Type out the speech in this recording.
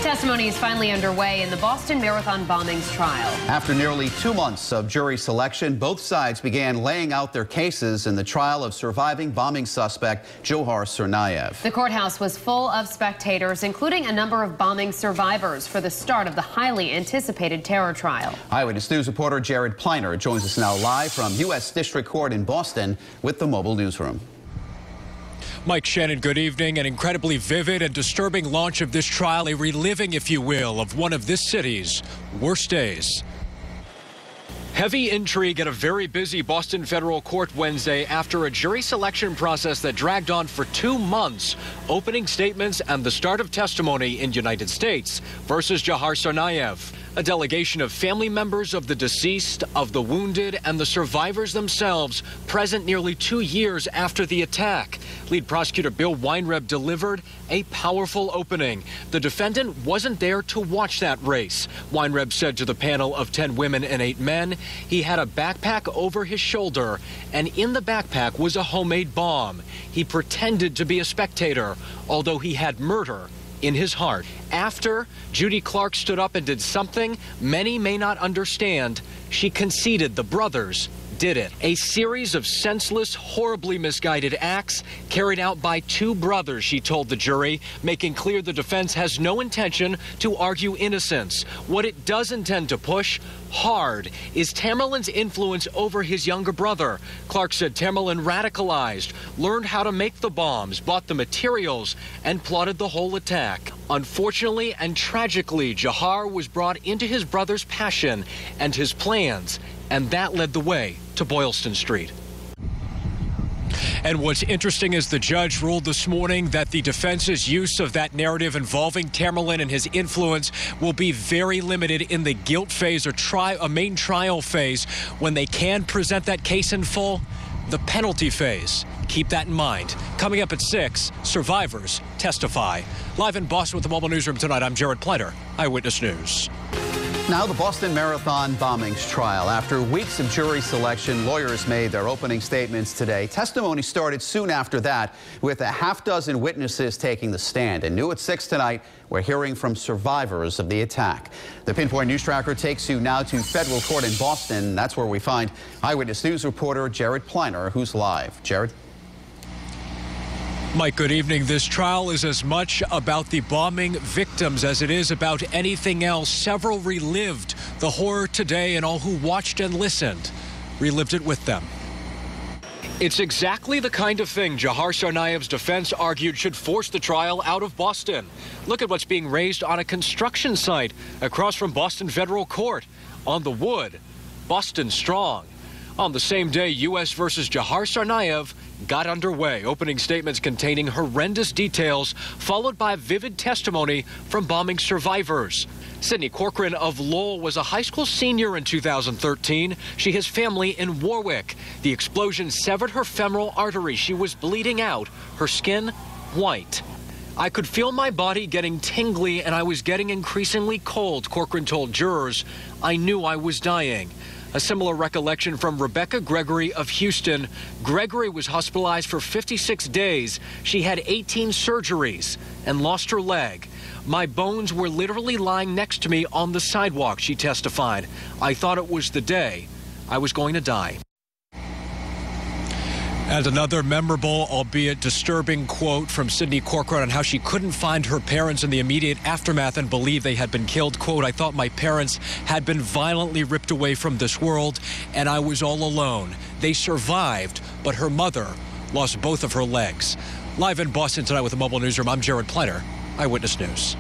Testimony is finally underway in the Boston Marathon bombings trial. After nearly 2 months of jury selection, both sides began laying out their cases in the trial of surviving bombing suspect Johar Tsarnaev. The courthouse was full of spectators, including a number of bombing survivors, for the start of the highly anticipated terror trial. Eyewitness News reporter Jared Pleiner joins us now live from U.S. District Court in Boston with the mobile newsroom. Mike Shannon, good evening. An incredibly vivid and disturbing launch of this trial, a reliving, if you will, of one of this city's worst days. Heavy intrigue at a very busy Boston federal court Wednesday after a jury selection process that dragged on for 2 months. Opening statements and the start of testimony in United States versus Johar Tsarnaev. A delegation of family members of the deceased, of the wounded, and the survivors themselves present nearly 2 years after the attack. Lead prosecutor Bill Weinreb delivered a powerful opening. The defendant wasn't there to watch that race. Weinreb said to the panel of 10 women and 8 men, he had a backpack over his shoulder, and in the backpack was a homemade bomb. He pretended to be a spectator, although he had murder in his heart. After, Judy Clark stood up and did something many may not understand. She conceded the brothers did it. A series of senseless, horribly misguided acts carried out by 2 brothers, she told the jury, making clear the defense has no intention to argue innocence. What it does intend to push hard is Tamerlan's influence over his younger brother. Clark said Tamerlan radicalized, learned how to make the bombs, bought the materials, and plotted the whole attack. Unfortunately and tragically, Johar was brought into his brother's passion and his plans, and that led the way to Boylston Street. And what's interesting is the judge ruled this morning that the defense's use of that narrative involving Tamerlan and his influence will be very limited in the guilt phase or a main trial phase. When they can present that case in full, the penalty phase. Keep that in mind. Coming up at 6, survivors testify. Live in Boston with the Mobile Newsroom tonight, I'm Jared Pleiner, Eyewitness News. Now the Boston Marathon bombings trial. After weeks of jury selection, lawyers made their opening statements today. Testimony started soon after that, with a half-dozen witnesses taking the stand. And new at 6 tonight, we're hearing from survivors of the attack. The Pinpoint News Tracker takes you now to federal court in Boston. That's where we find Eyewitness News reporter Jared Pleiner, who's live. Jared? Mike, good evening. This trial is as much about the bombing victims as it is about anything else. Several relived the horror today, and all who watched and listened relived it with them. It's exactly the kind of thing Johar Tsarnaev's defense argued should force the trial out of Boston. Look at what's being raised on a construction site across from Boston Federal Court. On the wood, Boston strong. On the same day, U.S. versus Johar Tsarnaev got underway. Opening statements containing horrendous details, followed by vivid testimony from bombing survivors. Sydney Corcoran of Lowell was a high school senior in 2013. She has family in Warwick. The explosion severed her femoral artery. She was bleeding out, her skin white. I could feel my body getting tingly and I was getting increasingly cold, Corcoran told jurors. I knew I was dying. A similar recollection from Rebecca Gregory of Houston. Gregory was hospitalized for 56 days. She had 18 surgeries and lost her leg. My bones were literally lying next to me on the sidewalk, she testified. I thought it was the day I was going to die. And another memorable, albeit disturbing, quote from Sydney Corcoran on how she couldn't find her parents in the immediate aftermath and believe they had been killed. Quote, I thought my parents had been violently ripped away from this world, and I was all alone. They survived, but her mother lost both of her legs. Live in Boston tonight with the Mobile Newsroom, I'm Jared Pleiner, Eyewitness News.